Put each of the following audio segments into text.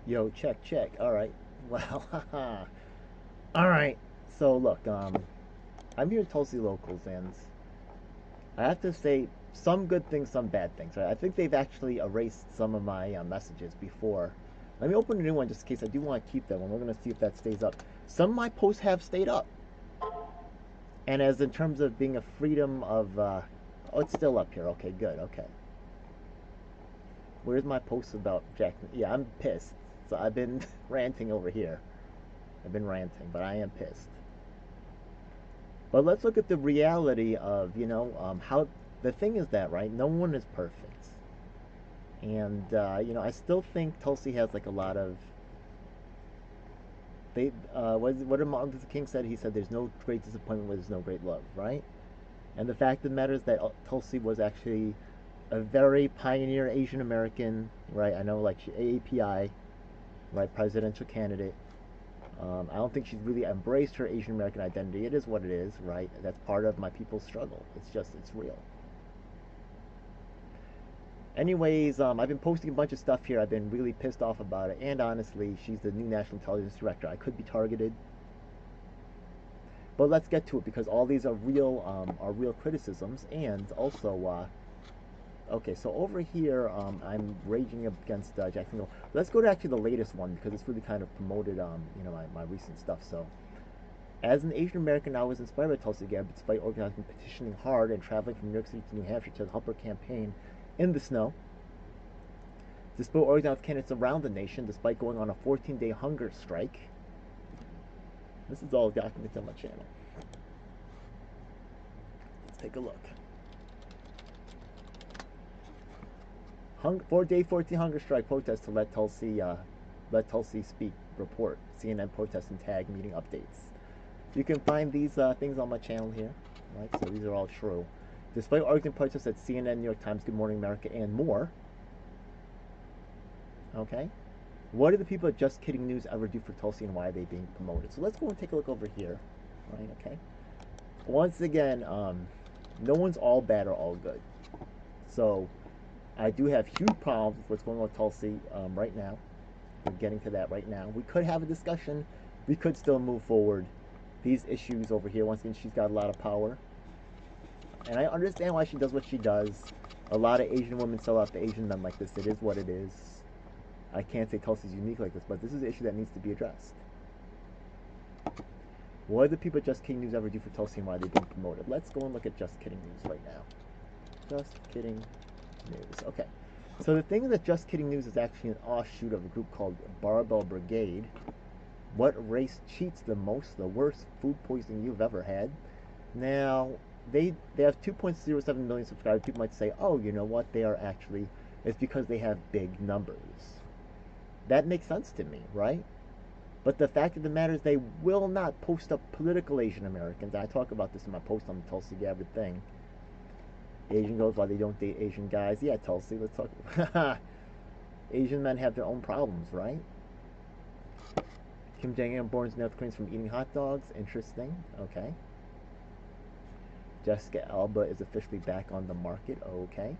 Yo, check, check. All right. Well, haha. All right. So look, I'm here at Tulsi Locals, and I have to say some good things, some bad things. Right? I think they've actually erased some of my messages before. Let me open a new one just in case I do want to keep that one. We're gonna see if that stays up. Some of my posts have stayed up, and as in terms of being a freedom of, oh, it's still up here. Okay, good. Okay. Where's my post about Jackson? Yeah, I'm pissed. So I've been ranting over here. I've been ranting, but I am pissed. But let's look at the reality of, how the thing is that, right? No one is perfect. And, I still think Tulsi has like a lot of. What did Martin Luther King said? He said, there's no great disappointment where there's no great love, right? And the fact of the matter is that Tulsi was actually a very pioneer Asian American, right? I know, like, AAPI, right, presidential candidate. I don't think she's really embraced her Asian American identity. It is what it is, right? That's part of my people's struggle. It's real. Anyways, I've been posting a bunch of stuff here. I've been really pissed off about it. And honestly, she's the new National Intelligence Director. I could be targeted. But let's get to it because all these are real criticisms. And also, okay, so over here, I'm raging against Jacksonville. Let's go to actually the latest one because it's really kind of promoted, my recent stuff. So, as an Asian American, I was inspired by Tulsi Gabbard despite organizing, petitioning hard, and traveling from New York City to New Hampshire to help her campaign in the snow. Despite organized candidates around the nation, despite going on a 14-day hunger strike. This is all documented on my channel. Let's take a look. 4-day 14 hunger strike protest to let Tulsi speak. Report. CNN protest and tag meeting updates. You can find these things on my channel here. Right, so these are all true. Despite arguing protests at CNN, New York Times, Good Morning America, and more. Okay. What do the people at Just Kidding News ever do for Tulsi and why are they being promoted? So let's go and take a look over here. Right, okay. Once again, no one's all bad or all good. So I do have huge problems with what's going on with Tulsi right now. We're getting to that right now. We could have a discussion. We could still move forward. These issues over here, once again, she's got a lot of power. And I understand why she does what she does. A lot of Asian women sell out to Asian men like this. It is what it is. I can't say Tulsi's unique like this, but this is an issue that needs to be addressed. What do the people at Just Kidding News ever do for Tulsi and why they've been promoted? Let's go and look at Just Kidding News right now. Just Kidding News. Okay. So the thing is that Just Kidding News is actually an offshoot of a group called Barbell Brigade. What race cheats the most? The worst food poisoning you've ever had? Now, they have 2.07 million subscribers. People might say, oh, you know what? They are actually, it's because they have big numbers. That makes sense to me, right? But the fact of the matter is they will not post up political Asian Americans. I talk about this in my post on the Tulsi Gabbard thing. Asian girls, why they don't date Asian guys. Yeah, Tulsi, let's talk. Asian men have their own problems, right? Kim Jong-un warns North Koreans from eating hot dogs. Interesting. Okay. Jessica Alba is officially back on the market. Okay.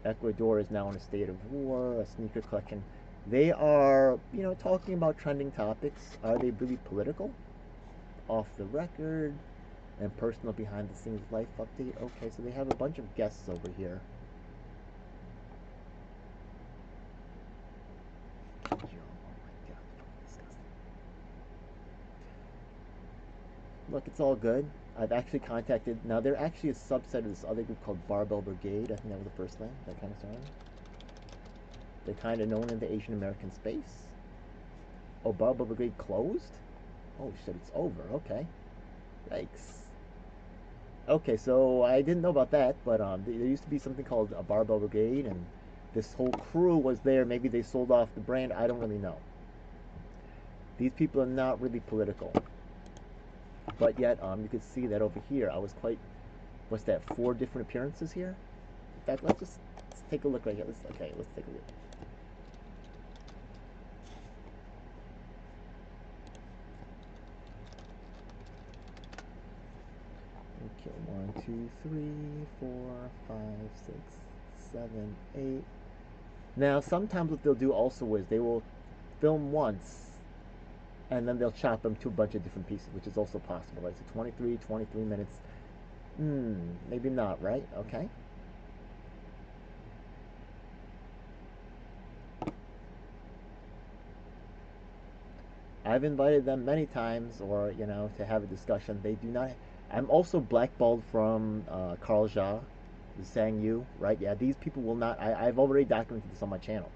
Ecuador is now in a state of war. A sneaker collection. They are, talking about trending topics. Are they really political? Off the record and personal behind the scenes life update. Okay, so they have a bunch of guests over here. Oh my god, disgusting. Look, it's all good. I've actually contacted. Now, they're actually a subset of this other group called Barbell Brigade. I think that was the first thing. That kind of sound. They're kind of known in the Asian American space. Oh, Barbell Brigade closed? Oh shit, it's over. Okay. Yikes. Okay, so I didn't know about that, but there used to be something called a Barbell Brigade, and this whole crew was there. Maybe they sold off the brand. I don't really know. These people are not really political. But yet, you could see that over here, I was quite, what's that, 4 different appearances here? In fact, let's take a look right here. Let's take a look. Okay, 1, 2, 3, 4, 5, 6, 7, 8. Now, sometimes what they'll do also is they will film once and then they'll chop them to a bunch of different pieces, which is also possible, right? So 23 minutes. Maybe not, right? Okay. I've invited them many times, or to have a discussion. They do not. I'm also blackballed from Carl Jha, Sang Yu, right? Yeah, these people will not. I've already documented this on my channel.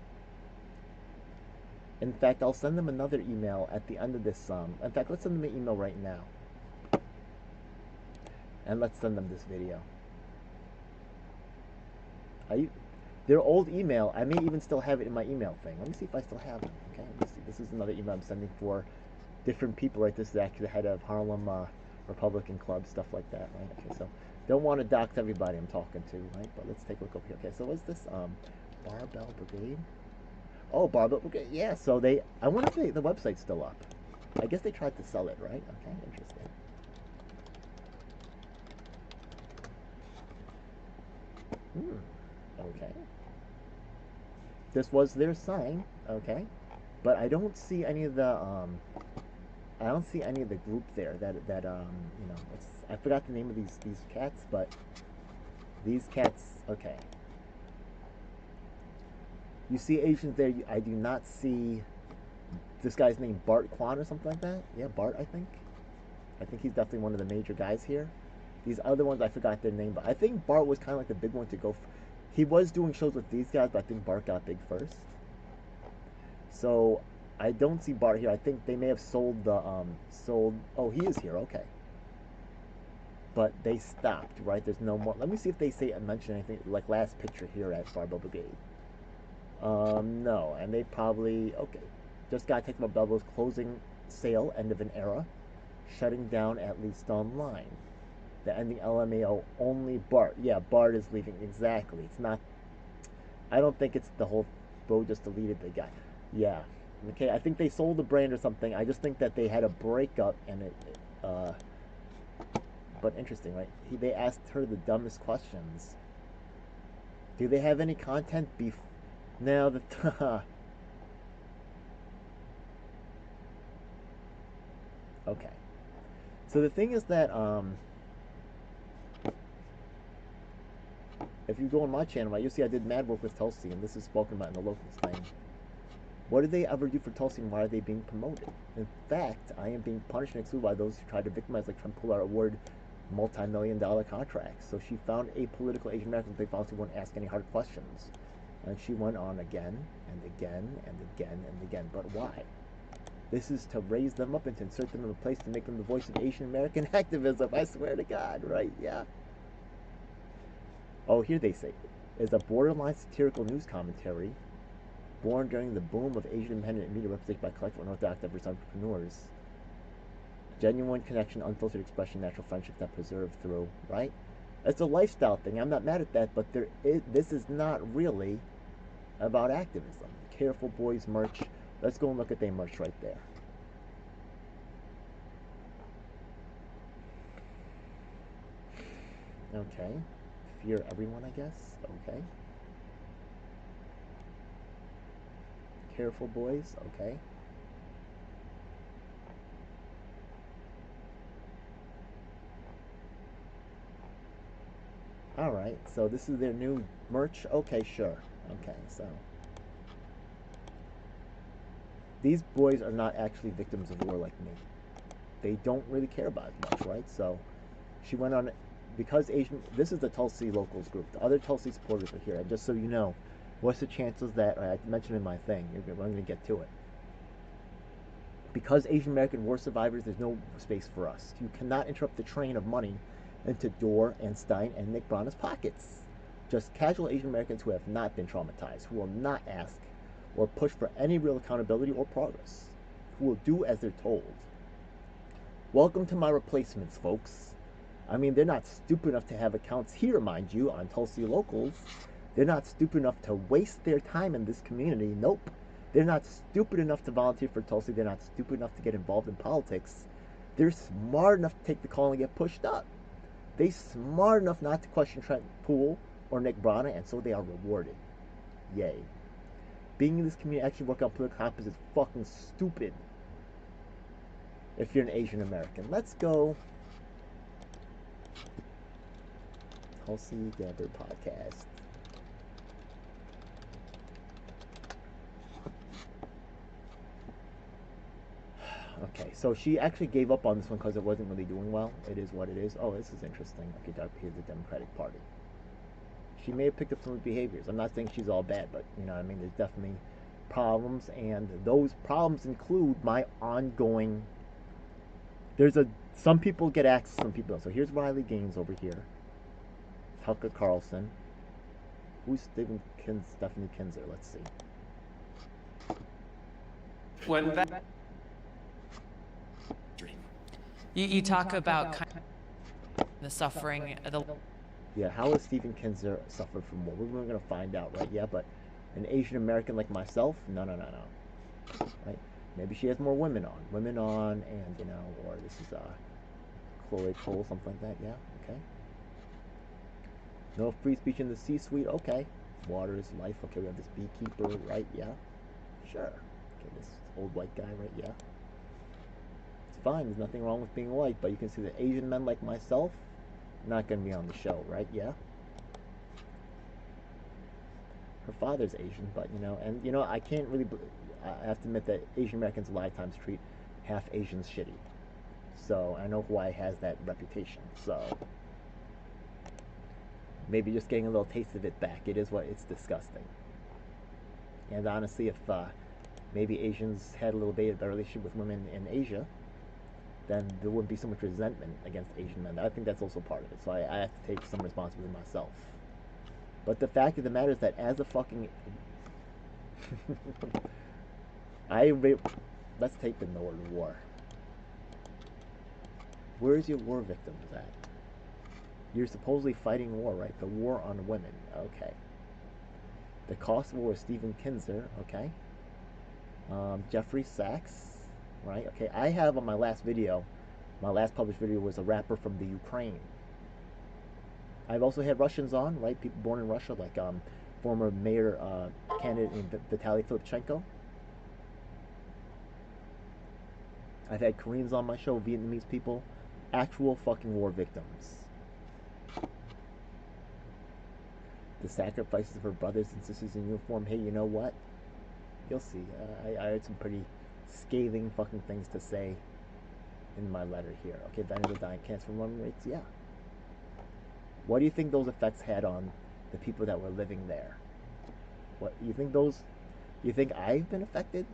In fact, I'll send them another email at the end of this. In fact, let's send them an email right now, and let's send them this video. Their old email. I may even still have it in my email thing. Let me see if I still have it. Okay, let me see. This is another email I'm sending for different people, right? This is actually the head of Harlem Republican Club, stuff like that, right? Okay, so don't want to dox everybody I'm talking to, right? But let's take a look over here. Okay, so what's this? Barbell Brigade. Oh, Barbell Brigade. Yeah. So I wonder if the website's still up. I guess they tried to sell it, right? Okay, interesting. Okay. This was their sign, okay, but I don't see any of the group there I forgot the name of these cats, but these cats, okay. You see Asians there. I do not see this guy's name, Bart Kwan or something like that. Yeah, Bart, I think. I think he's definitely one of the major guys here. These other ones, I forgot their name, but I think Bart was kind of like the big one to go. He was doing shows with these guys, but I think Bart got big first. So I don't see Bart here. I think they may have sold the Oh, he is here. Okay, but they stopped. Right? There's no more. Let me see if they mention anything like last picture here at Barbell Brigade. No, and they probably just got taken about Bell's closing sale, end of an era, shutting down at least online. The ending LMAO only Bart. Yeah, Bart is leaving. Exactly. It's not. I don't think it's the whole bro just deleted the guy. Yeah. Okay. I think they sold the brand or something. I just think that they had a breakup and it. But interesting, right? They asked her the dumbest questions. Do they have any content now the okay. So the thing is that if you go on my channel, right, you'll see I did mad work with Tulsi, and this is spoken about in the locals thing. What did they ever do for Tulsi, and why are they being promoted? In fact, I am being punished and excluded by those who tried to victimize, like Trump pull out award multi-million-dollar contracts. So she found a political Asian American they found who wouldn't ask any hard questions. And she went on again and again and again and again. But why? This is to raise them up and to insert them in a place to make them the voice of Asian American activism. I swear to God, right? Yeah. Oh, here they say, is a borderline satirical news commentary born during the boom of Asian independent media represented by collective unorthodox diverse entrepreneurs. Genuine connection, unfiltered expression, natural friendship that preserve through, right? It's a lifestyle thing. I'm not mad at that, but this is not really about activism. Careful Boys merch. Let's go and look at their merch right there. Okay. Fear everyone, I guess. Okay. Careful Boys. Okay. Alright, so this is their new merch. Okay, sure. Okay, so these boys are not actually victims of war like me. They don't really care about it much, right? So she went on, because Asian, this is the Tulsi locals group. The other Tulsi supporters are here. And just so you know, what's the chances that, I mentioned in my thing, I'm going to get to it. Because Asian American war survivors, there's no space for us. You cannot interrupt the train of money into Dorr and Stein and Nick Branagh's pockets. Just casual Asian Americans who have not been traumatized, who will not ask or push for any real accountability or progress, who will do as they're told. Welcome to my replacements, folks. I mean, they're not stupid enough to have accounts here, mind you, on Tulsi locals. They're not stupid enough to waste their time in this community. Nope. They're not stupid enough to volunteer for Tulsi. They're not stupid enough to get involved in politics. They're smart enough to take the call and get pushed up. They're smart enough not to question Trent Poole or Nick Brana, and so they are rewarded. Yay. Being in this community, actually working on political compass is fucking stupid. If you're an Asian American. Let's go. Tulsi Gabbard podcast. Okay, so she actually gave up on this one because it wasn't really doing well. It is what it is. Oh, this is interesting. Okay, here's the Democratic Party. She may have picked up some behaviors. I'm not saying she's all bad, but you know what I mean? There's definitely problems, and those problems include my ongoing. Some people get access, some people don't. So here's Riley Gaines over here. Tucker Carlson. Who's Stephanie Kinzer? Let's see. You talk about kind of the suffering. Yeah, how has Stephen Kinzer suffered from war? We're going to find out, right? Yeah, but an Asian American like myself? No. Right? Maybe she has more women on, and you know, or this is Chloe Cole, something like that. Yeah, okay. No free speech in the C-suite. Okay. Water is life. Okay, we have this beekeeper, right? Yeah, sure. Okay, this old white guy, right? Yeah. It's fine. There's nothing wrong with being white, but you can see that Asian men like myself not going to be on the show, right? Yeah. Her father's Asian, but you know, and you know, I can't really. I have to admit that Asian Americans a lot of times treat half Asians shitty. So I know Hawaii has that reputation. So maybe just getting a little taste of it back. It is what it's disgusting. And honestly, if maybe Asians had a little bit of a relationship with women in Asia, then there wouldn't be so much resentment against Asian men. I think that's also part of it. So I have to take some responsibility myself. But the fact of the matter is that as a fucking let's take the word war. Where's your war victims at? You're supposedly fighting war, right? The war on women. Okay. The cost war is Stephen Kinzer. Okay. Jeffrey Sachs. Right? Okay. I have on my last published video was a rapper from the Ukraine. I've also had Russians on, right? People born in Russia, like former mayor candidate Vitaly Filipchenko. I've had Koreans on my show, Vietnamese people, actual fucking war victims. The sacrifices of her brothers and sisters in uniform. Hey, you know what? You'll see. I had some pretty scathing fucking things to say in my letter here. Okay, veterans are dying cancer from lung rates. Yeah. What do you think those effects had on the people that were living there? What you think those? You think I've been affected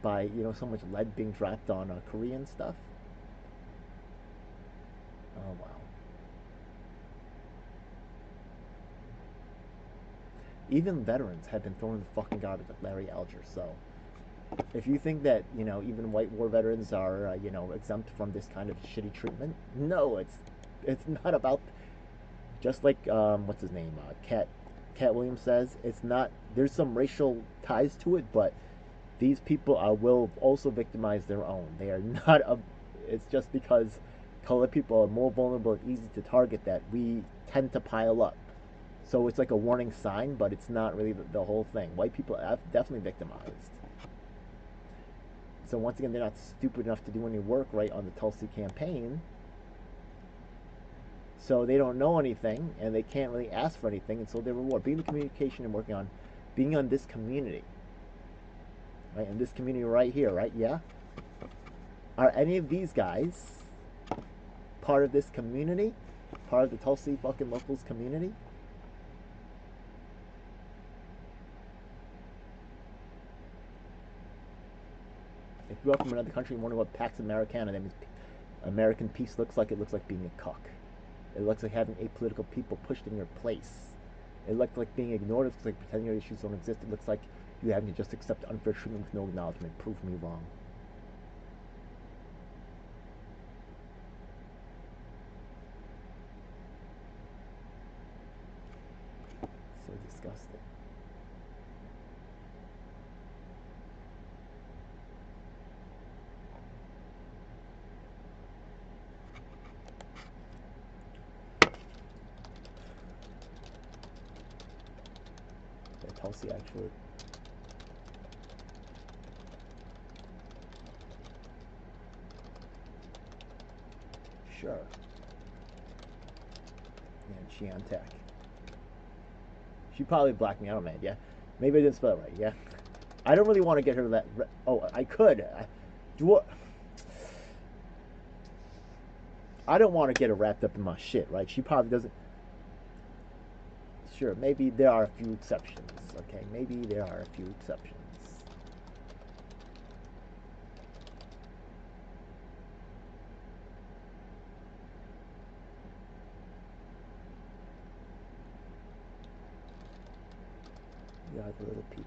by so much lead being dropped on Korean stuff? Oh wow. Even veterans have been thrown in the fucking garbage like Larry Alger. So if you think that even white war veterans are exempt from this kind of shitty treatment, no, it's not about. Just like what's his name, Cat Williams says, it's not. There's some racial ties to it, but these people will also victimize their own. They are not it's just because colored people are more vulnerable and easy to target that we tend to pile up. So it's like a warning sign, but it's not really the whole thing. White people are definitely victimized. So once again, they're not stupid enough to do any work right on the Tulsi campaign. So they don't know anything, and they can't really ask for anything, and so they reward. Being the communication and working on, being on this community, right? And this community right here, right? Yeah. Are any of these guys part of this community? Part of the Tulsi fucking locals community? If you are from another country and wonder what Pax Americana, that means American peace looks like, it looks like being a cuck. It looks like having apolitical people pushed in your place. It looks like being ignored. It looks like pretending your issues don't exist. It looks like you having to just accept unfair treatment with no acknowledgement. Prove me wrong. So disgusting. Tulsi actually Sure. And she on tech. She probably blacked me out, man. Yeah. Maybe I didn't spell it right. Yeah. I don't really want to get her that. Oh, I could. I don't want to get her wrapped up in my shit, right? She probably doesn't. Sure, maybe there are a few exceptions. Okay, maybe there are a few exceptions. We are the little people.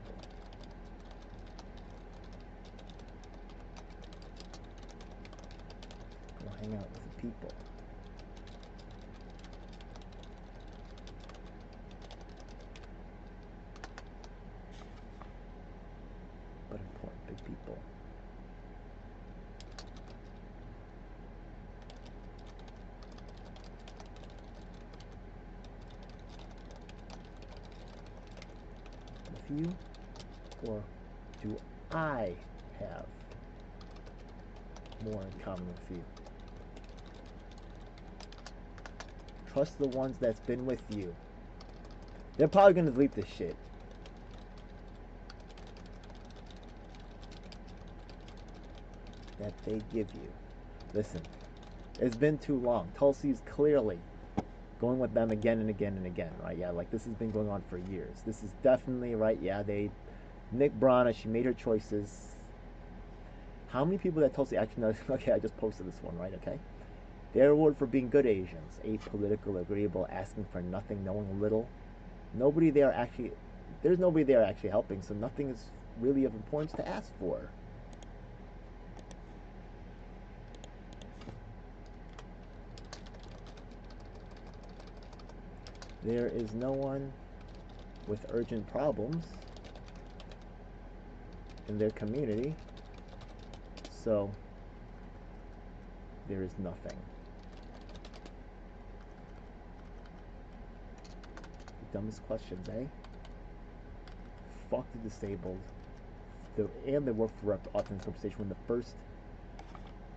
Go hang out with the people. But important big people. With you? Or do I have more in common with you? Trust the ones that's been with you. They're probably gonna delete this shit. That they give you. Listen, it's been too long. Tulsi's clearly going with them again and again and again, right? Yeah, like this has been going on for years. This is definitely, right? Yeah, Nick Brana, she made her choices. How many people that Tulsi actually knows? Okay, I just posted this one, right? Okay. Their award for being good Asians: apolitical, agreeable, asking for nothing, knowing little. Nobody there actually, there's nobody there actually helping, so nothing is really of importance to ask for. There is no one with urgent problems in their community, so there is nothing. The dumbest questions, eh? Fuck the disabled. And they work for authentic representation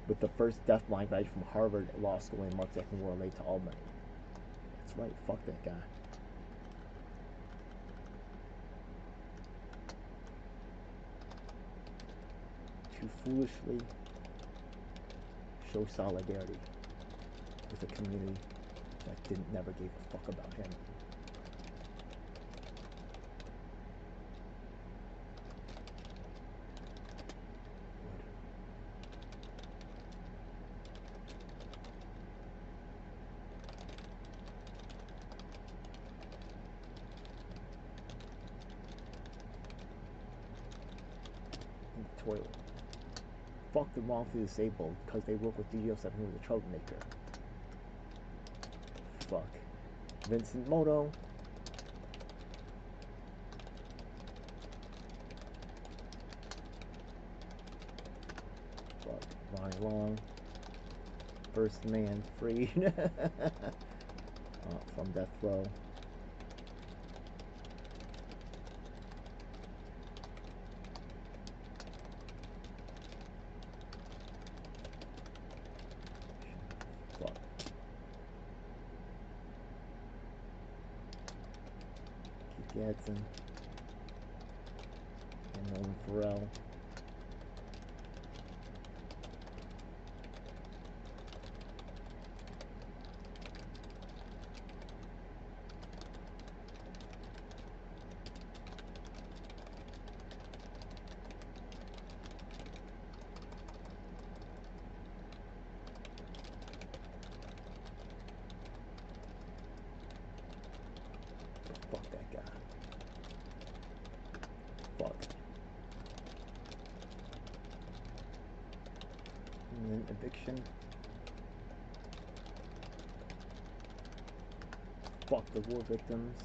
with the first deafblind graduate from Harvard Law School in Mark II were late to Albany. That's right, fuck that guy. To foolishly show solidarity with a community that never gave a fuck about him. Toilet. Fuck the wrongfully disabled because they work with DGO7 who was a troublemaker. Fuck. Vincent Moto. Fuck. Ronnie Long. First man freed. From death row. Gadsden and Nolan Farrell. Fuck that guy. Fuck. And then eviction. Fuck the war victims.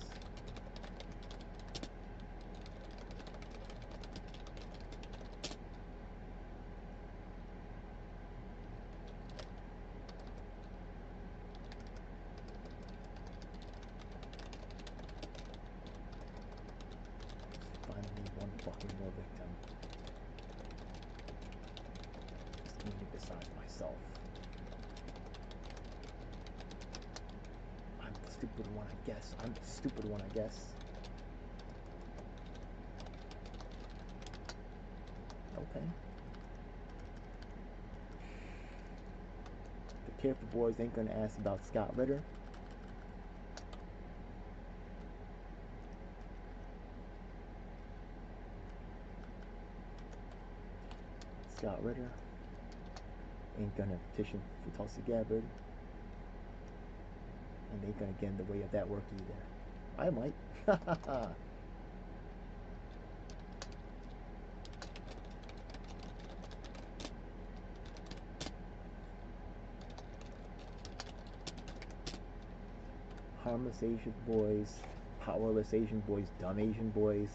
Finally, one fucking war victim. Just me besides myself. stupid one, I guess. I'm the stupid one, I guess. Okay. The careful boys ain't gonna ask about Scott Ritter. Scott Ritter ain't gonna petition for Tulsi Gabbard, and ain't gonna get in the way of that work either. I might. Harmless Asian boys, powerless Asian boys, dumb Asian boys.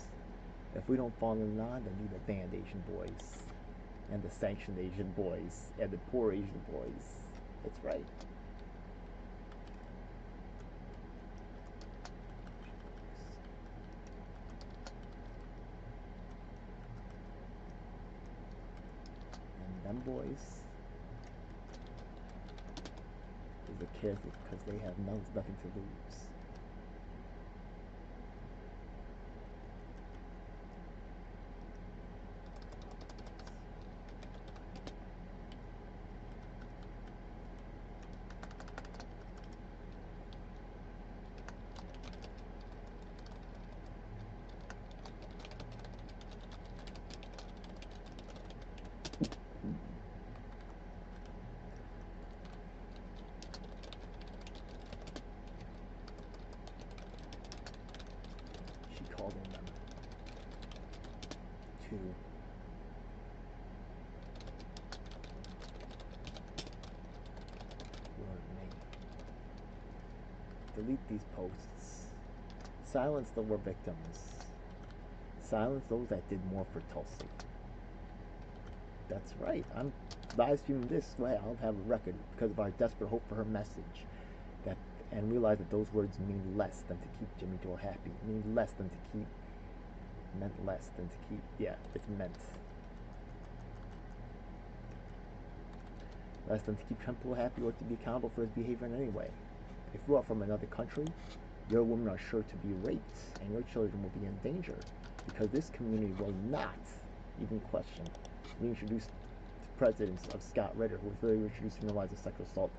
If we don't fall in line, then we the banned Asian boys, and the sanctioned Asian boys, and the poor Asian boys. That's right. And them boys is the careful because they have nothing to lose. Called on them to delete these posts, silence the war victims, silence those that did more for Tulsi. That's right. I'm live streaming this way. I'll have a record because of our desperate hope for her message. That and realize that those words mean less than to keep Jimmy Dore happy. Mean less than to keep. Meant less than to keep. Yeah, it's meant. Less than to keep Trump happy or to be accountable for his behavior in any way. If you are from another country, your women are sure to be raped, and your children will be in danger, because this community will not even question reintroduce presidents of Scott Ritter, who was really introduced to normalize a sexual assault.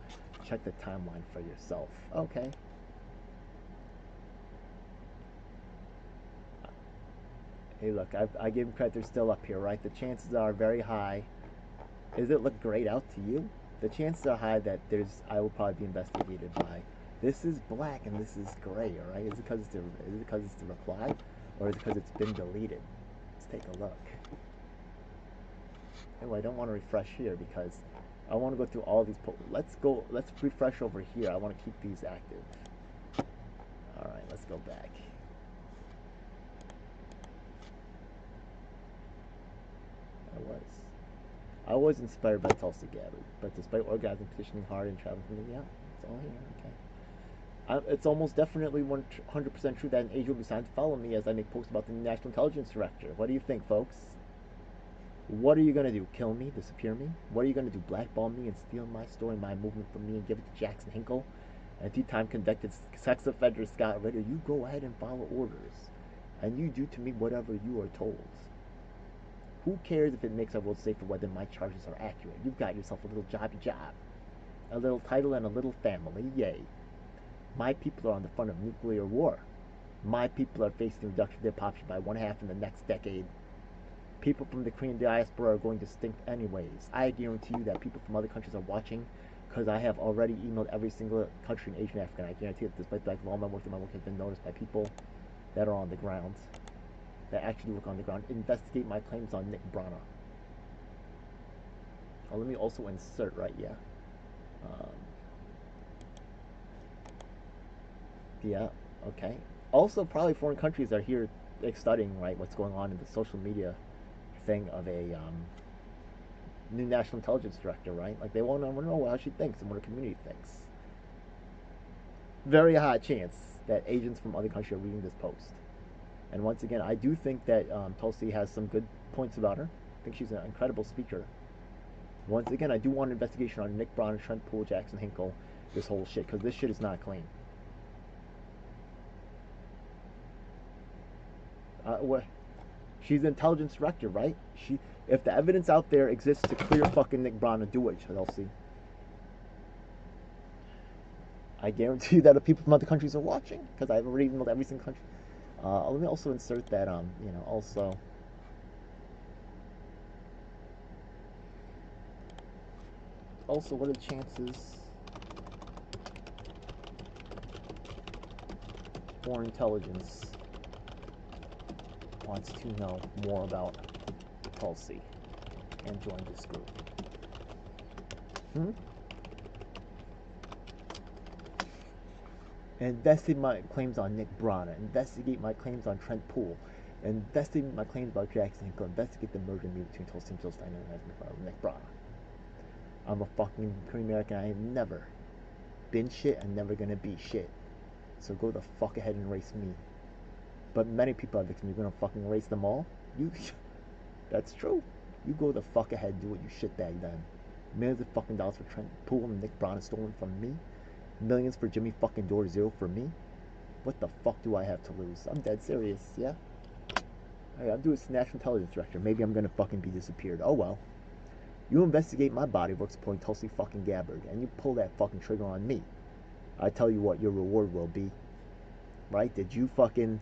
Check the timeline for yourself. Okay. Hey, look, I give him credit. They're still up here, right? The chances are very high. Does it look grayed out to you? The chances are high that I will probably be investigated by. This is black and this is gray, all right? Is it because it's the reply, or is it because it's been deleted? Let's take a look. Anyway, I don't want to refresh here because I want to go through all these posts. Let's refresh over here. I want to keep these active. All right, let's go back. I was inspired by Tulsi Gabbard, but despite organizing, petitioning hard, and traveling from yeah, it's all here. Okay. It's almost definitely 100% true that an agent will be signed to follow me as I make posts about the National Intelligence Director. What do you think, folks? What are you going to do? Kill me? Disappear me? What are you going to do? Blackball me and steal my story, my movement from me and give it to Jackson Hinkle? And two-time convicted sex offender Scott Ritter, you go ahead and follow orders. And you do to me whatever you are told. Who cares if it makes our world safer whether my charges are accurate? You've got yourself a little jobby job. A little title and a little family, yay. My people are on the front of nuclear war. My people are facing reduction of their population by 1/2 in the next decade. People from the Korean diaspora are going to stink anyways. I guarantee you that people from other countries are watching because I have already emailed every single country in Asia and Africa. And I guarantee that despite the fact that all my work has been noticed by people that are on the ground, that actually work on the ground. Investigate my claims on Nick Brana. Oh, let me also insert, right, yeah. Yeah, okay. Also, probably foreign countries are here studying, right, what's going on in the social media thing of a new national intelligence director, right? Like, they want to know how she thinks and what her community thinks. Very high chance that agents from other countries are reading this post. And once again, I do think that Tulsi has some good points about her. I think she's an incredible speaker. Once again, I do want an investigation on Nick Brown, Trent Poole, Jackson Hinkle, this whole shit, because this shit is not clean. What? She's an intelligence director, right? If the evidence out there exists to clear fucking Nick Brana, do it, Chelsea. I guarantee you that the people from other countries are watching, because I've already emailed every single country. Let me also insert that, also. Also, what are the chances foreign intelligence wants to know more about Tulsi and join this group? Investigate my claims on Nick Brana. Investigate my claims on Trent Poole. Investigate my claims about Jackson Hinkle. Investigate the merger between Tulsi and Stein and Nick Brana. I'm a fucking Korean American. I have never been shit and never gonna be shit. So go the fuck ahead and erase me. But many people are victims. You're gonna fucking erase them all? That's true. You go the fuck ahead and do what you shitbag then. Millions of fucking dollars for Trent Poole and Nick Brana stolen from me. Millions for Jimmy fucking Door Zero for me. What the fuck do I have to lose? I'm dead serious, yeah? Alright, I'm doing National Intelligence Director. Maybe I'm gonna fucking be disappeared. Oh well. You investigate my body work supporting Tulsi fucking Gabbard, and you pull that fucking trigger on me. I tell you what your reward will be. Right? Did you fucking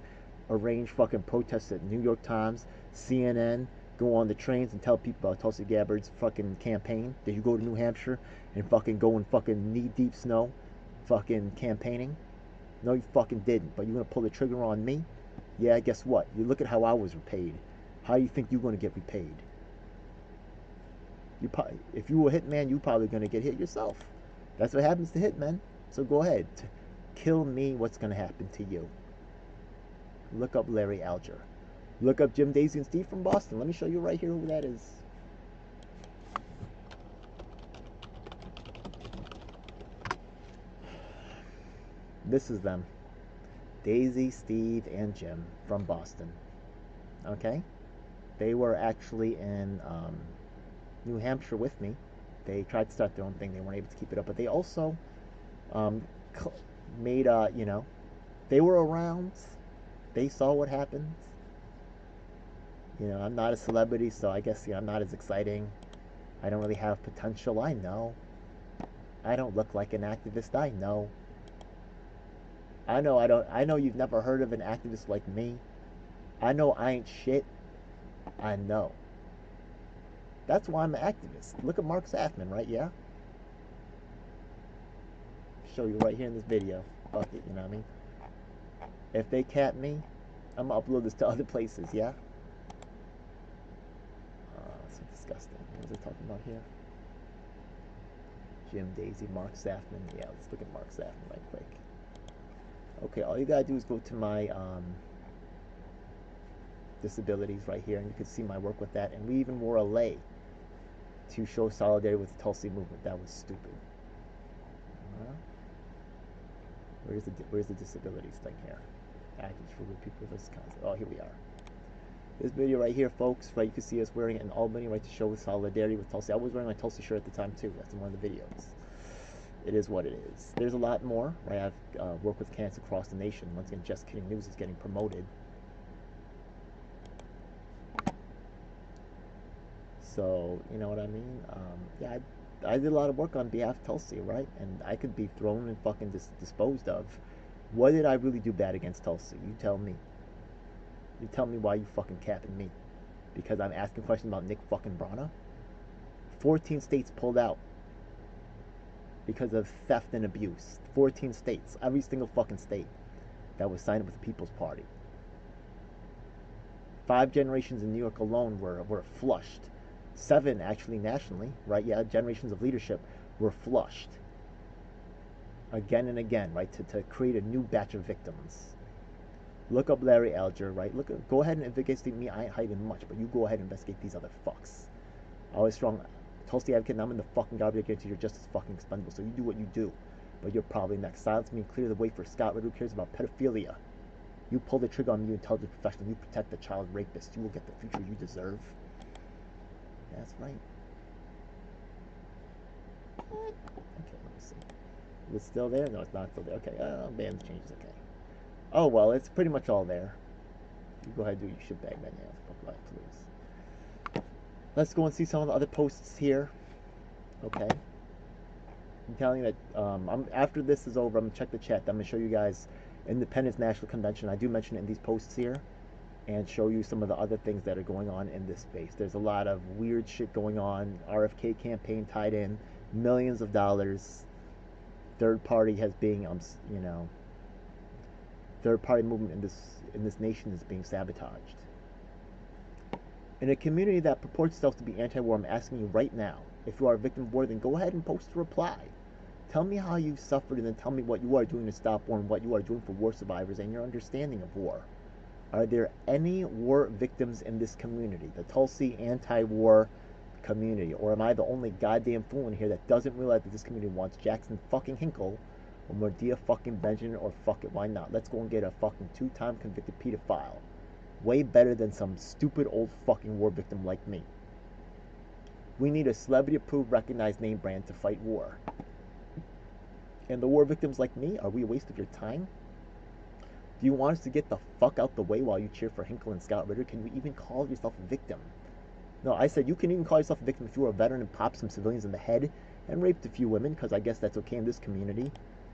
arrange fucking protests at New York Times, CNN, go on the trains and tell people about Tulsi Gabbard's fucking campaign? Did you go to New Hampshire and fucking go in fucking knee-deep snow fucking campaigning? No, you fucking didn't. But you're gonna pull the trigger on me? Yeah, guess what? You look at how I was repaid. How do you think you're gonna get repaid? If you were a hitman, you're probably gonna get hit yourself. That's what happens to hitmen. So go ahead. Kill me, what's gonna happen to you? Look up Larry Alger. Look up Jim, Daisy, and Steve from Boston. Let me show you right here who that is. This is them. Daisy, Steve, and Jim from Boston. Okay? They were actually in New Hampshire with me. They tried to start their own thing. They weren't able to keep it up. But they also made, they were around. They saw what happened. I'm not a celebrity, so I guess I'm not as exciting. I don't really have potential. I know. I don't look like an activist. I know. I know you've never heard of an activist like me. I know I ain't shit. I know. That's why I'm an activist. Look at Mark Saffman, right? Yeah? Show you right here in this video. Fuck it, you know what I mean? If they cap me, I'm gonna upload this to other places, yeah? So disgusting. What was I talking about here? Jim, Daisy, Mark Saffman. Yeah, let's look at Mark Saffman right quick. Okay, all you gotta do is go to my disabilities right here, and you can see my work with that. And we even wore a lei to show solidarity with the Tulsi movement. That was stupid. Where's the disabilities thing here? Actors for people with this concept. Oh, here we are. This video right here, folks, right, you can see us wearing it in Albany, right, to show solidarity with Tulsi. I was wearing my Tulsi shirt at the time, too. That's in one of the videos. It is what it is. There's a lot more, right? I've worked with cancer across the nation. Once again, Just Kidding News is getting promoted. So, you know what I mean? Yeah, I did a lot of work on behalf of Tulsi, right? And I could be thrown and fucking disposed of. What did I really do bad against Tulsi? You tell me. You tell me why you fucking capping me. Because I'm asking questions about Nick fucking Brana? 14 states pulled out because of theft and abuse. 14 states. Every single fucking state that was signed up with the People's Party. 5 generations in New York alone were flushed. 7 actually nationally, right? Yeah, generations of leadership were flushed. Again and again, right? To create a new batch of victims. Look up Larry Alger, right? Go ahead and investigate me. I ain't hiding much, but you go ahead and investigate these other fucks. I was strong Tulsi advocate, and I'm in the fucking garbage against you. You're just as fucking expendable. So you do what you do. But you're probably next. Silence me and clear the way for Scott. Who cares about pedophilia? You pull the trigger on me, you intelligent professional. You protect the child rapist. You will get the future you deserve. That's right. Okay, let me see. Is it still there? No, it's not still there. Okay, band changes. Okay. Oh, well, it's pretty much all there. You go ahead and do your shitbag then, yeah. Fuck about Toulouse. Let's go and see some of the other posts here. Okay. I'm telling you that after this is over, I'm gonna check the chat. I'm gonna show you guys Independence National Convention. I do mention it in these posts here, and show you some of the other things that are going on in this space. There's a lot of weird shit going on. RFK campaign tied in, millions of dollars. Third party has being, you know, third party movement in this nation is being sabotaged. In a community that purports itself to be anti-war, I'm asking you right now, if you are a victim of war, then go ahead and post a reply. Tell me how you've suffered, and then tell me what you are doing to stop war and what you are doing for war survivors and your understanding of war. Are there any war victims in this community, the Tulsi anti-war community, or am I the only goddamn fool in here that doesn't realize that this community wants Jackson fucking Hinkle or Medea fucking Benjamin, or fuck it, why not? Let's go and get a fucking 2-time convicted pedophile. Way better than some stupid old fucking war victim like me. We need a celebrity-approved, recognized name brand to fight war. And the war victims like me, are we a waste of your time? Do you want us to get the fuck out the way while you cheer for Hinkle and Scott Ritter? Can you even call yourself a victim? No, I said you can even call yourself a victim if you were a veteran and popped some civilians in the head and raped a few women, because I guess that's okay in this community.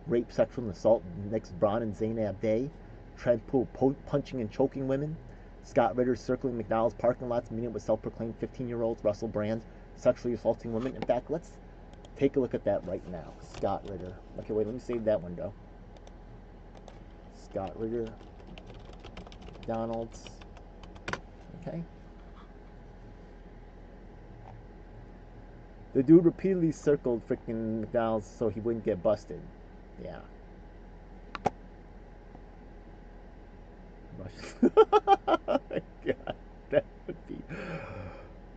Rape, sexual assault, Nick Braun and Zainab Day. Trent Poole punching and choking women. Scott Ritter circling McDonald's parking lots, meeting with self-proclaimed 15-year-olds. Russell Brand sexually assaulting women. In fact, let's take a look at that right now. Scott Ritter. Okay, wait, let me save that window. Scott Ritter. McDonald's. Okay. The dude repeatedly circled freaking McDonald's so he wouldn't get busted. Yeah. God, that would be.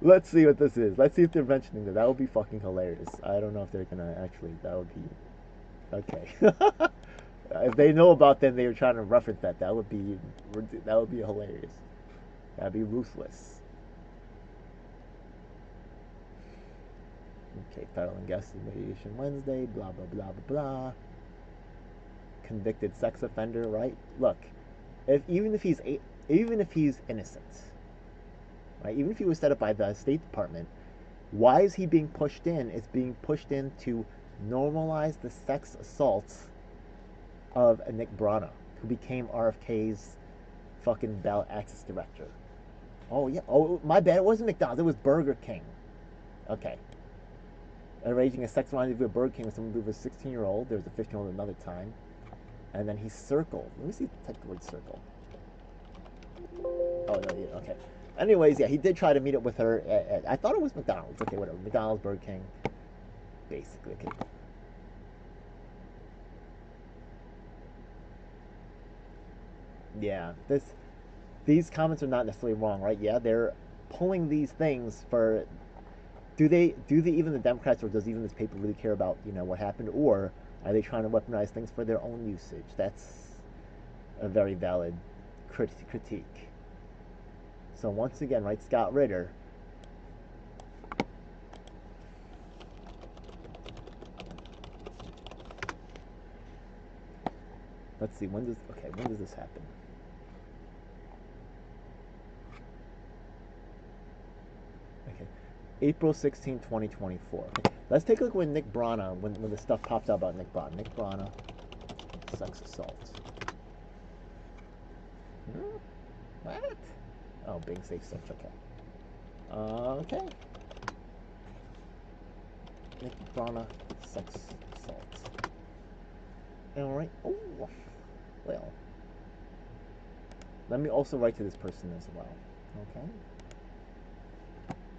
Let's see what this is. Let's see if they're mentioning that. That would be fucking hilarious. I don't know if they're gonna actually. That would be. Okay. If they know about them, they were trying to reference that. That would be hilarious. That'd be ruthless. Okay, federal investigation Wednesday. Blah blah blah blah blah. Convicted sex offender, right? Look, even if he's innocent, right? Even if he was set up by the State Department, why is he being pushed in? It's being pushed in to normalize the sex assaults of Nick Brana, who became RFK's fucking ballot access director. Oh yeah. Oh, my bad. It wasn't McDonald's. It was Burger King. Okay. Arranging a sex rendezvous at Burger King with someone who was a 16-year-old. There was a 15-year-old another time. And then he circled. Let me see. Type the word circle. Oh no. Yeah. Okay. Anyways, yeah, he did try to meet up with her at I thought it was McDonald's. Okay, whatever. McDonald's, Burger King. Basically. Okay. Yeah, these comments are not necessarily wrong, right? Yeah, they're pulling these things for. Do even the Democrats, or does even this paper really care about what happened, or are they trying to weaponize things for their own usage? That's a very valid critique. So once again, right, Scott Ritter. Let's see, when does this happen? Okay. April 16, 2024. Okay. Let's take a look when Nick Brana, when the stuff popped out about Nick Brana. Nick Brana, sex assault. What? Oh, being safe search, okay. Okay. Nick Brana, sex assault. Alright. Oh, well. Let me also write to this person as well. Okay.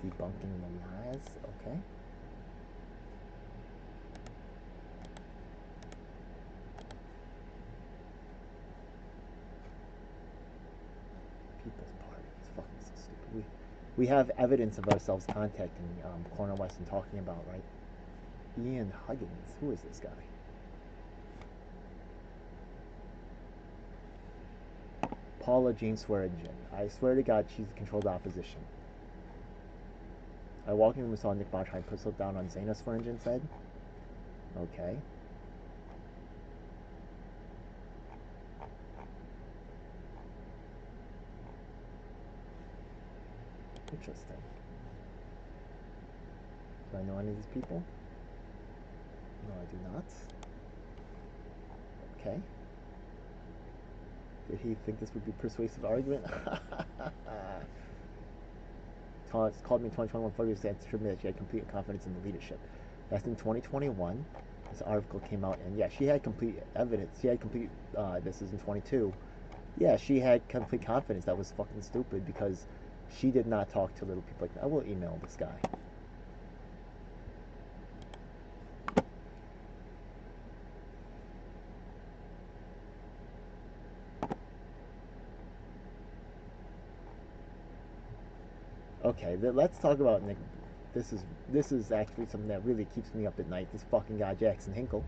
Debunking the lies. Okay. People's Party. It's fucking so stupid. We have evidence of ourselves contacting Cornel West and talking about, right? Ian Huggins. Who is this guy? Paula Jean Swearingen. I swear to God, she's the controlled opposition. I walked in and saw Nick Brana try and put himself down on Zaina, Swearingen said. Okay. Interesting. Do I know any of these people? No, I do not. Okay. Did he think this would be a persuasive argument? Called me in 2021 for years to admit that she had complete confidence in the leadership. That's in 2021. This article came out, and yeah, she had complete evidence. She had complete. This is in 22. Yeah, she had complete confidence. That was fucking stupid because she did not talk to little people like that. I will email this guy. Okay, let's talk about Nick. This is actually something that really keeps me up at night. This fucking guy, Jackson Hinkle.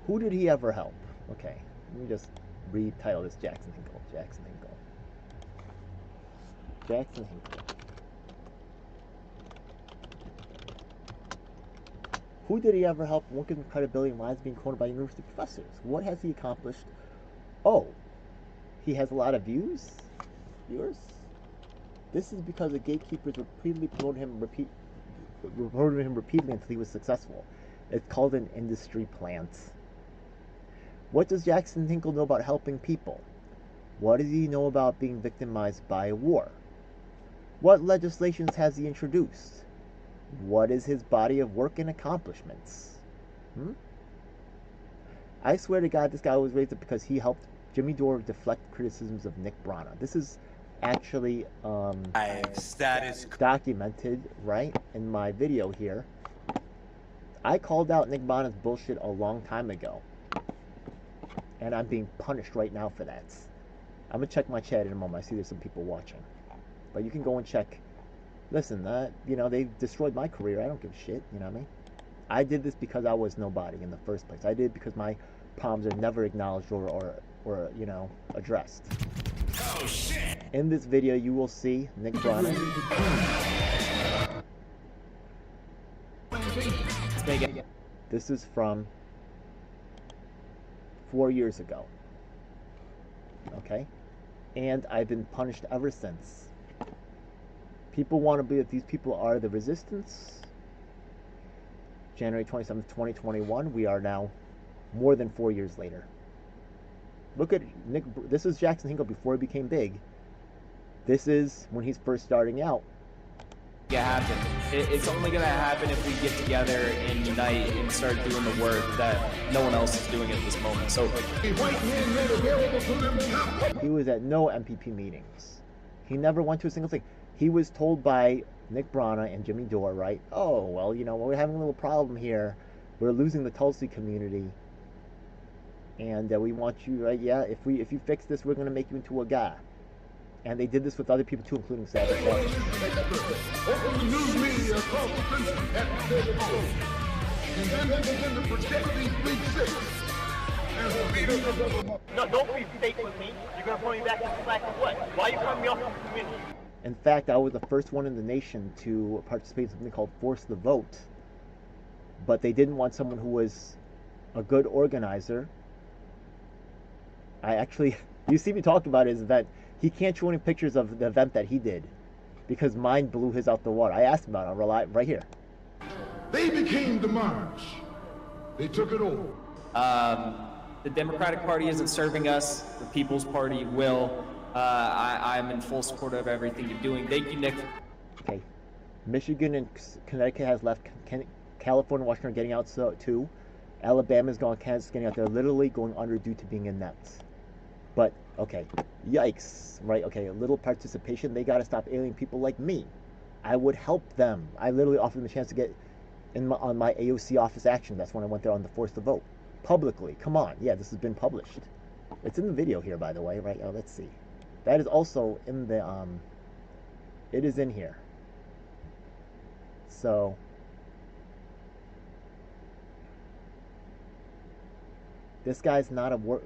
Who did he ever help? Okay, let me just retitle this Jackson Hinkle. Jackson Hinkle. Jackson Hinkle. Who did he ever help? What gives him credibility and why is being quoted by university professors? What has he accomplished? Oh, he has a lot of viewers. This is because the gatekeepers repeatedly promoted him repeatedly until he was successful. It's called an industry plant. What does Jackson Hinkle know about helping people? What does he know about being victimized by a war? What legislations has he introduced? What is his body of work and accomplishments? I swear to God, this guy was raised up because he helped Jimmy Dore deflect criticisms of Nick Brana. This is actually documented, right, in my video here. I called out Nick Brana's bullshit a long time ago. And I'm being punished right now for that. I'm going to check my chat in a moment. I see there's some people watching. But you can go and check. Listen, you know, they destroyed my career. I don't give a shit, you know what I mean? I did this because I was nobody in the first place. I did it because my problems are never acknowledged or you know, addressed. Oh, shit. In this video, you will see Nick Brana. This is from 4 years ago. Okay? And I've been punished ever since. People want to believe that these people are the resistance. January 27th, 2021. We are now more than 4 years later. Look at Nick. This is Jackson Hinkle before he became big. This is when he's first starting out. It's only going to happen if we get together and unite and start doing the work that no one else is doing at this moment. So he was at no MPP meetings. He never went to a single thing. He was told by Nick Brana and Jimmy Dore, right? Oh, well, you know, we're having a little problem here. We're losing the Tulsi community. And we want you, right? Yeah, if you fix this, we're going to make you into a guy. And they did this with other people too, including Savage. Open the news media across the country at the and then begin to protect these big six. No, don't be fake with me. You're going to point me back to slack or what? Why are you cutting me off from the community? In fact, I was the first one in the nation to participate in something called Force the Vote. But they didn't want someone who was a good organizer. I actually, you see me talk about his event. He can't show any pictures of the event that he did because mine blew his out the water. I asked him about it right here. They became the march. They took it over. The Democratic Party isn't serving us. The People's Party will. I'm in full support of everything you're doing. Thank you, Nick. Okay. Michigan and Connecticut has left. California and Washington are getting out too. Alabama's gone. Kansas getting out. They're literally going under due to being inept. But, okay, yikes, right? Okay, a little participation. They got to stop alienating people like me. I would help them. I literally offered them a chance to get on my AOC office action. That's when I went there on the Force to Vote. Publicly. Come on. Yeah, this has been published. It's in the video here, by the way, right? Oh, let's see. That is also in the, it is in here. So, this guy's not a war...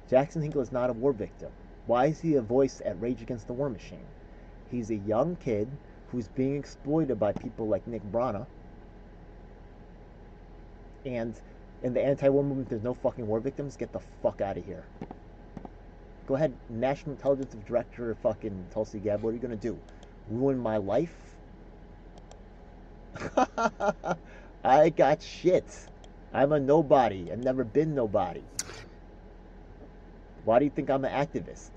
Jackson Hinkle is not a war victim. Why is he a voice at Rage Against the War Machine? He's a young kid who's being exploited by people like Nick Brana. And in the anti-war movement, there's no fucking war victims. Get the fuck out of here. Go ahead, National Intelligence Director, fucking Tulsi Gabbard. What are you gonna do? Ruin my life? I got shit. I'm a nobody. I've never been nobody. Why do you think I'm an activist?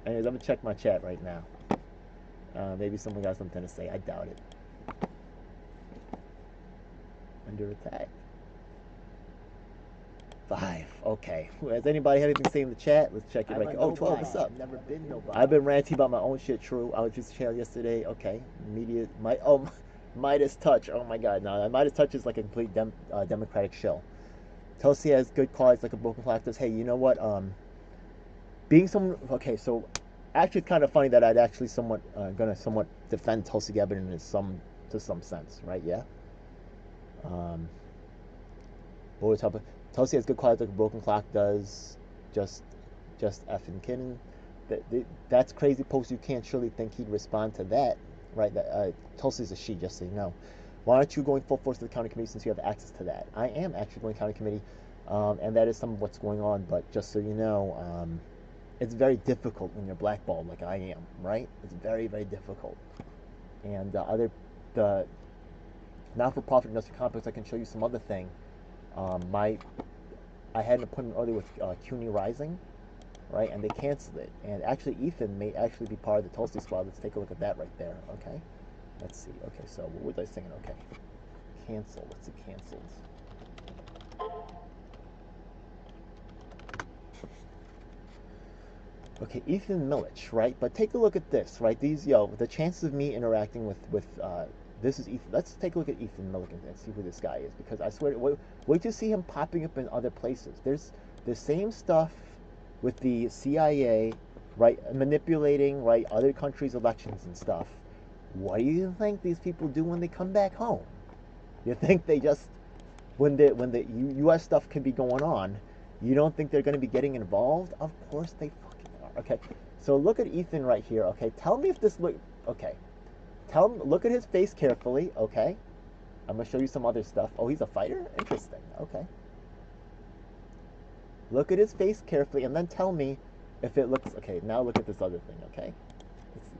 Anyways, I'm gonna check my chat right now. Maybe someone got something to say. I doubt it. Under attack. 5. Okay. Has anybody had anything to say in the chat? Let's check it right here. Oh, 12, what's up? Never been nobody. I've been ranting about my own shit, true. I was just channel yesterday. Okay. Media, Midas Touch. Oh my god, no. Midas Touch is like a complete democratic shill. Tulsi has good qualities like a broken clock does. Hey, you know what? Being someone, okay, so actually it's kind of funny that I'd actually gonna somewhat defend Tulsi Gabbard to some sense, right? Yeah. What was helping? Tulsi has good qualities like a broken clock does. Just effing kidding. That's crazy post. You can't surely think he'd respond to that, right? Tulsi's a she, just so you know. Why aren't you going full force to the county committee since you have access to that? I am actually going to county committee, and that is some of what's going on. But just so you know, it's very difficult when you're blackballed like I am, right? It's very, very difficult. And the not-for-profit industrial complex, I can show you some other thing. I had an appointment earlier with CUNY Rising, right? And they canceled it. And actually, Ethan may actually be part of the Tulsi squad. Let's take a look at that right there, okay? Let's see. Okay, so what was I saying? Okay. Cancel. Let's see, canceled. Okay, Ethan Milich, right? But take a look at this, right? These, the chances of me interacting with this is Ethan. Let's take a look at Ethan Milich and see who this guy is, because I swear, wait to see him popping up in other places. There's the same stuff with the CIA, right? Manipulating, right? Other countries' elections and stuff. What do you think these people do when they come back home? You think they just, when the U.S. stuff can be going on, you don't think they're going to be getting involved? Of course they fucking are. Okay, so look at Ethan right here. Okay, tell me if this okay. Look at his face carefully. Okay, I'm gonna show you some other stuff. Oh, he's a fighter. Interesting. Okay. Look at his face carefully, and then tell me if it looks okay. Now look at this other thing. Okay. Let's see.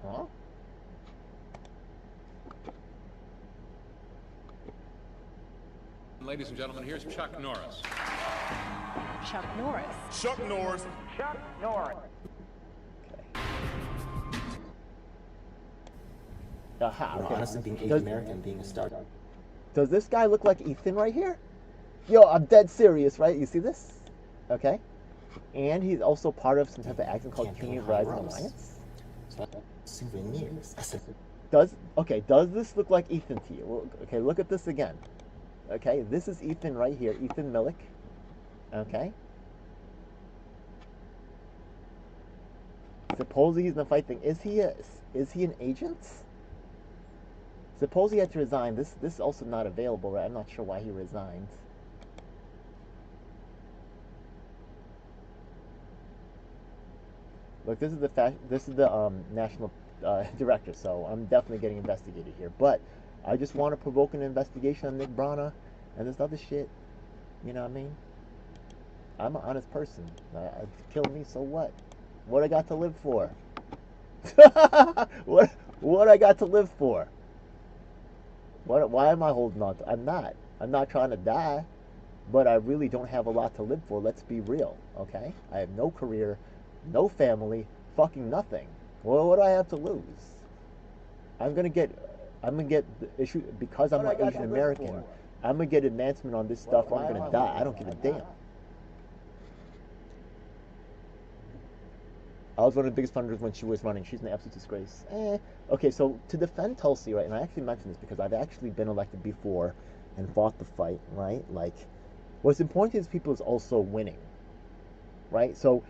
Huh? Ladies and gentlemen, here's Chuck Norris. Chuck Norris. Chuck Norris. Chuck Norris. Aha. Okay. Honestly, being Asian American, being a star. Does this guy look like Ethan right here? Yo, I'm dead serious, right? You see this? Okay. And he's also part of some type of action called CUNY Rising Alliance. Souvenirs. Does this look like Ethan to you? Well, okay, look at this again. Okay, this is Ethan right here, Ethan Milich. Okay. Supposedly he's in the fight thing. Is he an agent? Suppose he had to resign. This is also not available, right? I'm not sure why he resigned. Look, this is the national director, so I'm definitely getting investigated here. But I just want to provoke an investigation on Nick Brana and this other shit. You know what I mean? I'm an honest person. Kill me, so what? What I got to live for? What I got to live for? Why am I holding on to? I'm not trying to die, but I really don't have a lot to live for. Let's be real, okay? I have no career, no family, fucking nothing. Well, what do I have to lose? I'm gonna get the issue because I'm like Asian American. I'm gonna get advancement on this stuff, or I'm gonna die. I don't give a damn. I was one of the biggest funders when she was running. She's an absolute disgrace. Okay, so to defend Tulsi, right, and I actually mentioned this because I've actually been elected before and fought the fight, right? Like, what's important to these people is also winning, right? So,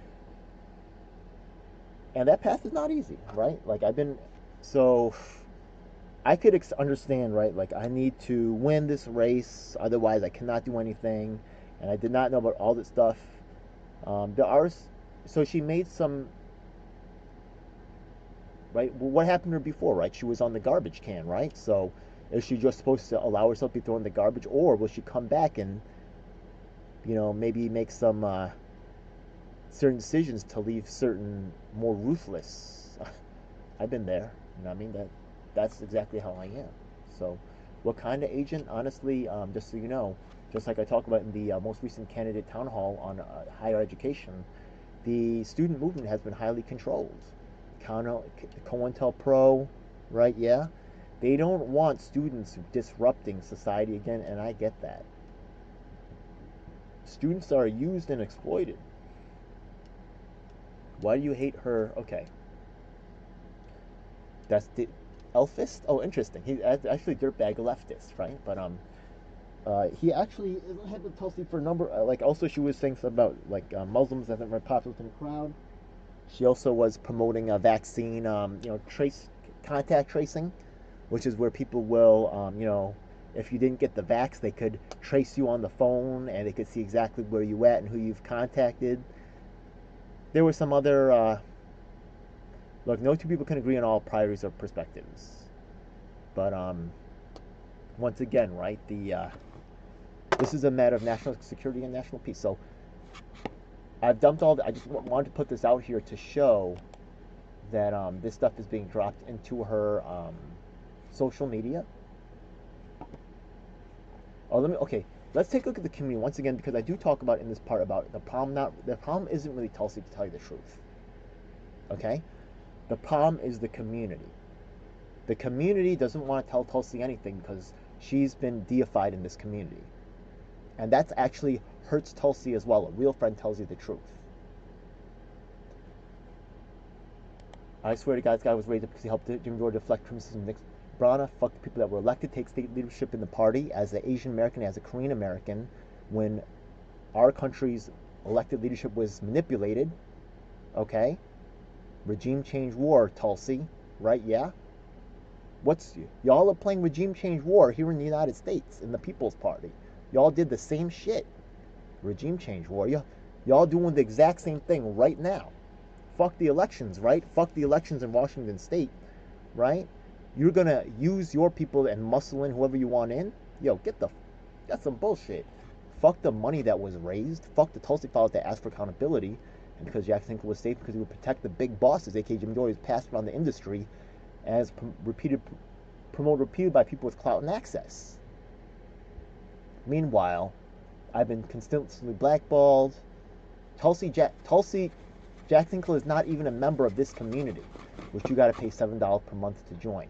and that path is not easy, right? Like, I could understand, right? Like, I need to win this race, otherwise I cannot do anything, and I did not know about all this stuff. So she made some. right? Well, what happened to her before, right? She was on the garbage can, right? So is she just supposed to allow herself to be thrown in the garbage, or will she come back and, maybe make some certain decisions to leave certain more ruthless? I've been there. You know what I mean? That's exactly how I am. So, what kind of agent? Honestly, just so you know, just like I talked about in the most recent candidate town hall on higher education, the student movement has been highly controlled. COINTELPRO, right? Yeah, they don't want students disrupting society again, and I get that. Students are used and exploited. Why do you hate her? Okay. That's the Elfist? Oh, interesting. He's actually dirtbag leftist, right? But he actually had with Tulsi for a number. Also, she was saying something about Muslims that are very popular in the crowd. She also was promoting a vaccine, contact tracing, which is where people will, if you didn't get the vax, they could trace you on the phone and they could see exactly where you at and who you've contacted. There were some other. Look, no two people can agree on all priorities or perspectives. But once again, right, this is a matter of national security and national peace. So I've dumped all. I just wanted to put this out here to show that this stuff is being dropped into her social media. Okay, let's take a look at the community once again, because I do talk about in this part about the problem. The problem isn't really Tulsi, to tell you the truth. Okay. The problem is the community. The community doesn't want to tell Tulsi anything because she's been deified in this community. And that actually hurts Tulsi as well. A real friend tells you the truth. I swear to God, this guy was raised up because he helped Jimmy Dore deflect criticism. Nick Brana, fuck the people that were elected, take state leadership in the party. As an Asian American, as a Korean American, when our country's elected leadership was manipulated, okay? Regime change war, Tulsi, right? Yeah. Y'all are playing regime change war here in the United States in the People's Party. Y'all did the same shit. Regime change war. Y'all doing the exact same thing right now. Fuck the elections, right? Fuck the elections in Washington State, right? You're gonna use your people and muscle in whoever you want in. That's some bullshit. Fuck the money that was raised. Fuck the Tulsi files that asked for accountability. And because Jackson Hinkle was safe, because he would protect the big bosses, aka Jimmy Dore, who's passed around the industry, as promoted repeatedly by people with clout and access. Meanwhile, I've been consistently blackballed. Jackson Hinkle is not even a member of this community, which you got to pay $7 per month to join,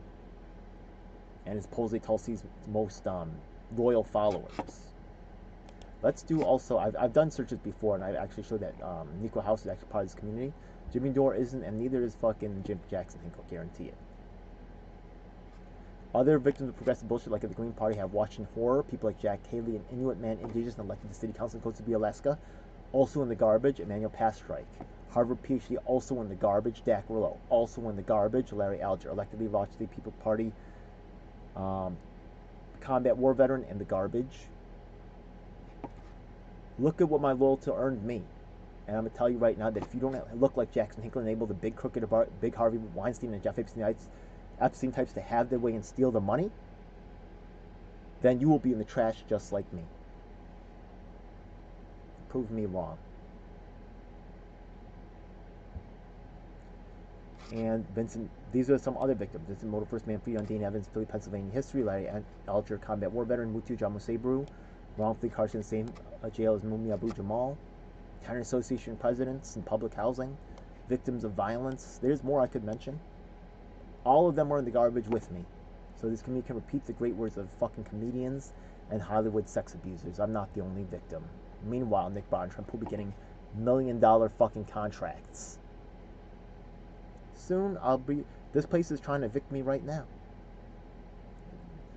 and is supposedly Tulsi's most loyal followers. Let's do also, I've done searches before, and I actually showed that Nico House is actually part of this community. Jimmy Dore isn't, and neither is fucking Jim Jackson Hinkle, guarantee it. Other victims of progressive bullshit, like the Green Party, have watched in horror. People like Jack Haley, an Inuit man, indigenous and elected to city council in Costa Rica, Alaska, also in the garbage. Emmanuel Pastrike, Harvard PhD, also in the garbage. Dak Rillo, also in the garbage. Larry Alger, elected to watch the People's Party, combat war veteran, in the garbage. Look at what my loyalty earned me. And I'm going to tell you right now that if you don't look like Jackson Hinkle and enable the big crooked, big Harvey Weinstein and Jeff Epstein types to have their way and steal the money, then you will be in the trash just like me. Prove me wrong. And Vincent, these are some other victims. Vincent Moto, first man freed on Dane Evans, Philly, Pennsylvania history. Larry Alger, combat war veteran. Mutu Jamusebru, wrongfully incarcerated in the same jail as Mumi Abu Jamal. Tenant Association presidents in public housing. Victims of violence. There's more I could mention. All of them are in the garbage with me. So this community can repeat the great words of fucking comedians and Hollywood sex abusers. I'm not the only victim. Meanwhile, Nick Barr and Trump will be getting $1 million fucking contracts. Soon this place is trying to evict me right now.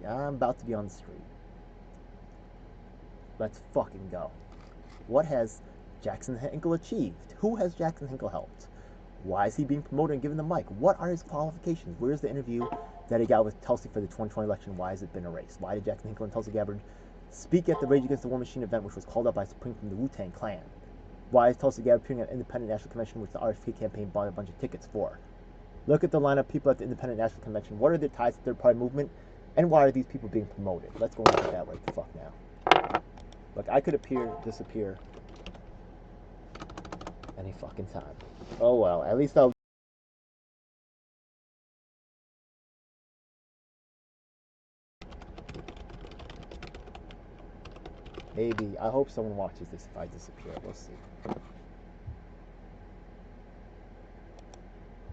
I'm about to be on the street. Let's fucking go. What has Jackson Hinkle achieved? Who has Jackson Hinkle helped? Why is he being promoted and given the mic? What are his qualifications? Where's the interview that he got with Tulsi for the 2020 election? Why has it been erased? Why did Jackson Hinkle and Tulsi Gabbard speak at the Rage Against the War Machine event, which was called up by Supreme from the Wu-Tang Clan? Why is Tulsi Gabbard appearing at an independent national convention, which the RFK campaign bought a bunch of tickets for? Look at the lineup of people at the Independent National Convention. What are their ties to the third-party movement? And why are these people being promoted? Let's go and look at that right the fuck now. Look, I could disappear any fucking time. Oh well, at least I'll... Maybe. I hope someone watches this if I disappear. We'll see.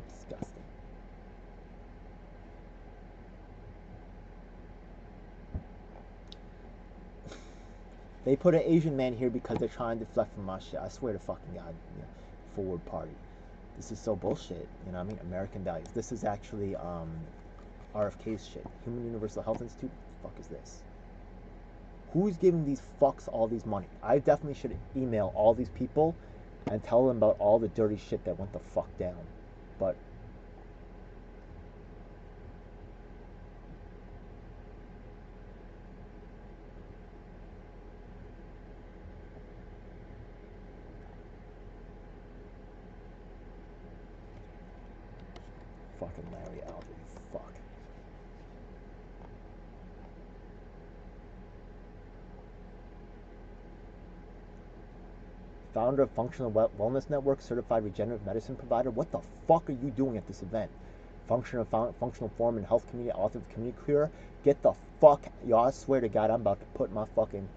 Disgusting. They put an Asian man here because they're trying to deflect from my shit. I swear to fucking God. You know, forward party. This is so bullshit. You know what I mean? American values. This is actually RFK's shit. Human Universal Health Institute? What the fuck is this? Who's giving these fucks all these money? I definitely should email all these people and tell them about all the dirty shit that went the fuck down. But fucking Larry Aldridge, fuck. Founder of Functional Wellness Network, certified regenerative medicine provider. What the fuck are you doing at this event? Functional Forum and Health Community, author of Community Cure. Get the fuck, yo, I swear to God, I'm about to put my fucking...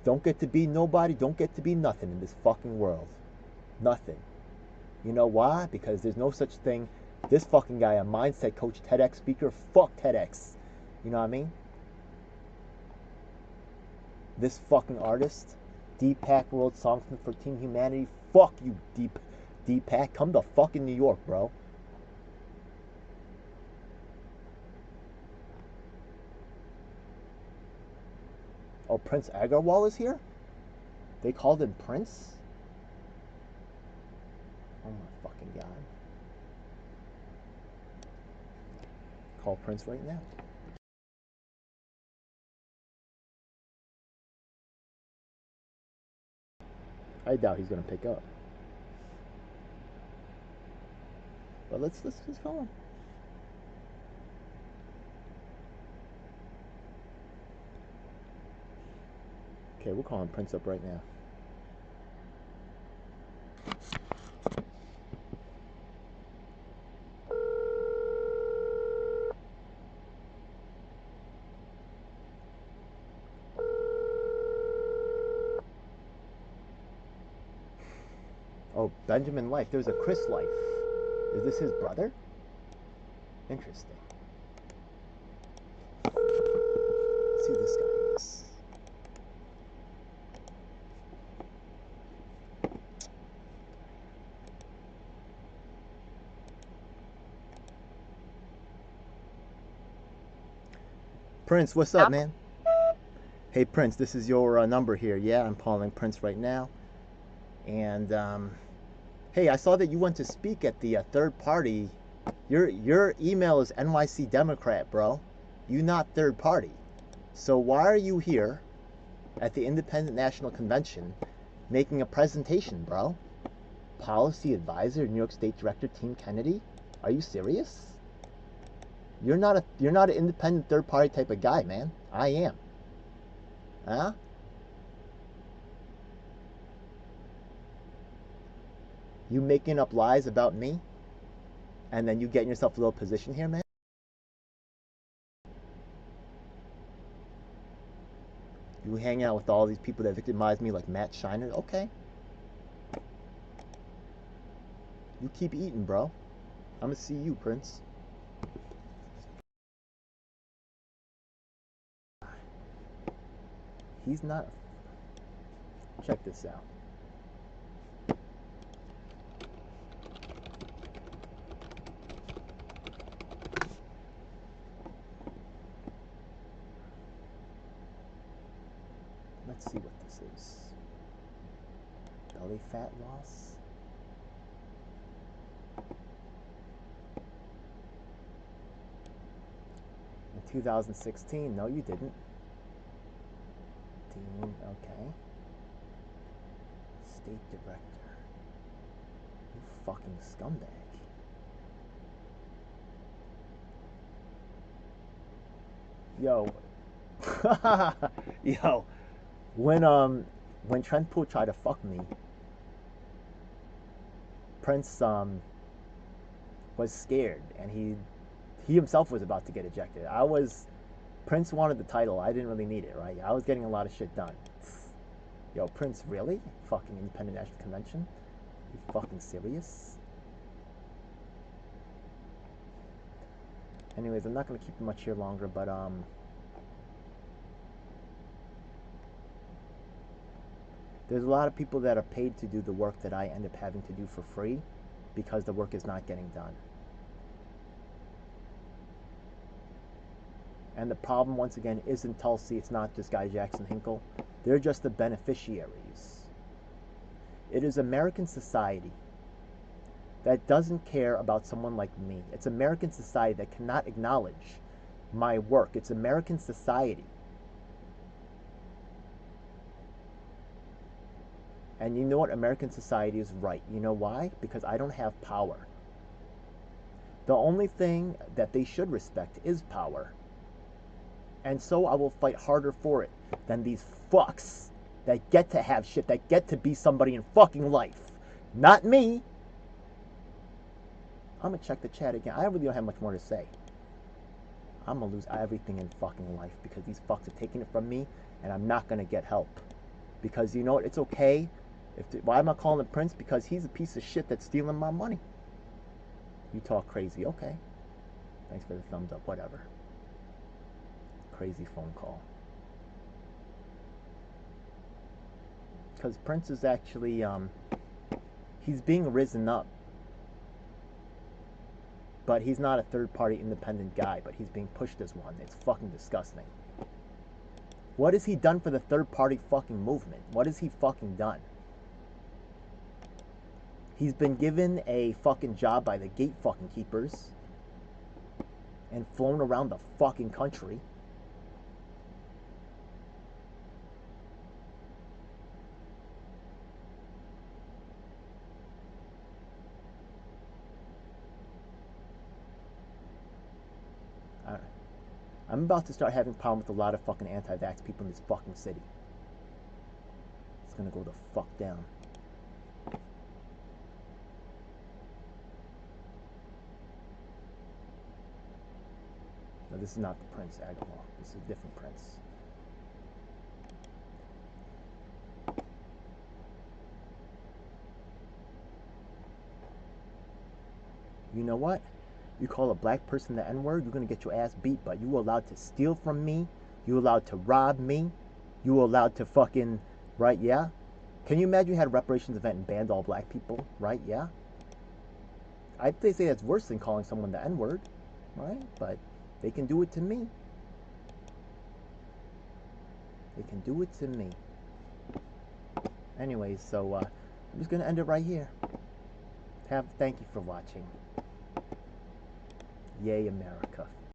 Don't get to be nobody, don't get to be nothing in this fucking world. Nothing. You know why? Because there's no such thing. This fucking guy, a mindset coach, TEDx speaker, fuck TEDx. You know what I mean? This fucking artist, Deepak World Songs for Team Humanity. Fuck you, Deepak. Come to fucking New York, bro. Oh, Prince Agarwal is here? They called him Prince? Oh my fucking God. Call Prince right now. I doubt he's gonna pick up. But let's just call him. Okay, we'll call him Prince up right now. Oh, Benjamin Life. There's a Chris Life. Is this his brother? Interesting. Let's see who this guy is. Prince, what's up, man? Hey, Prince, this is your number here. Yeah, I'm calling Prince right now. And, hey, I saw that you went to speak at the third party. Your email is NYC Democrat, bro. You not third party. So why are you here at the Independent National Convention making a presentation, bro? Policy advisor, New York State Director, Team Kennedy? Are you serious? You're not an independent third party type of guy, man. I am. Huh? You making up lies about me? And then you getting yourself a little position here, man? You hang out with all these people that victimize me like Matt Shiner? Okay. You keep eating, bro. I'm gonna see you, Prince. He's not... Check this out. Let's see what this is. Belly fat loss? In 2016? No, you didn't. Dean, okay. State director. You fucking scumbag. Yo, yo, when Trent Poole tried to fuck me, Prince was scared, and he himself was about to get ejected. Prince wanted the title. I didn't really need it, right? I was getting a lot of shit done. Yo, Prince, really? Fucking Independent National Convention? You fucking serious? Anyways, I'm not gonna keep you much here longer, but there's a lot of people that are paid to do the work that I end up having to do for free because the work is not getting done. And the problem, once again, isn't Tulsi. It's not this guy, Jackson Hinkle. They're just the beneficiaries. It is American society that doesn't care about someone like me. It's American society that cannot acknowledge my work. It's American society. And you know what? American society is right. You know why? Because I don't have power. The only thing that they should respect is power. And so I will fight harder for it than these fucks that get to have shit, that get to be somebody in fucking life. Not me. I'm gonna check the chat again. I really don't have much more to say. I'm gonna lose everything in fucking life because these fucks are taking it from me, and I'm not gonna get help. Because you know what? It's okay. Why am I calling him Prince? Because he's a piece of shit that's stealing my money. You talk crazy. Okay. Thanks for the thumbs up. Whatever. Crazy phone call. Because Prince is actually, he's being risen up. But he's not a third-party independent guy, but he's being pushed as one. It's fucking disgusting. What has he done for the third-party fucking movement? What has he fucking done? He's been given a fucking job by the gate fucking keepers and flown around the fucking country. I'm about to start having problems with a lot of fucking anti-vax people in this fucking city. It's gonna go the fuck down. No, this is not the Prince Aguilar. This is a different Prince. You know what? You call a black person the N-word, you're gonna get your ass beat. But you were allowed to steal from me. You were allowed to rob me. You were allowed to fucking, right? Yeah. Can you imagine you had a reparations event and banned all black people? Right? Yeah. I'd say that's worse than calling someone the N-word, right? But they can do it to me. They can do it to me. Anyways, so I'm just gonna end it right here. Thank you for watching. Yay, America.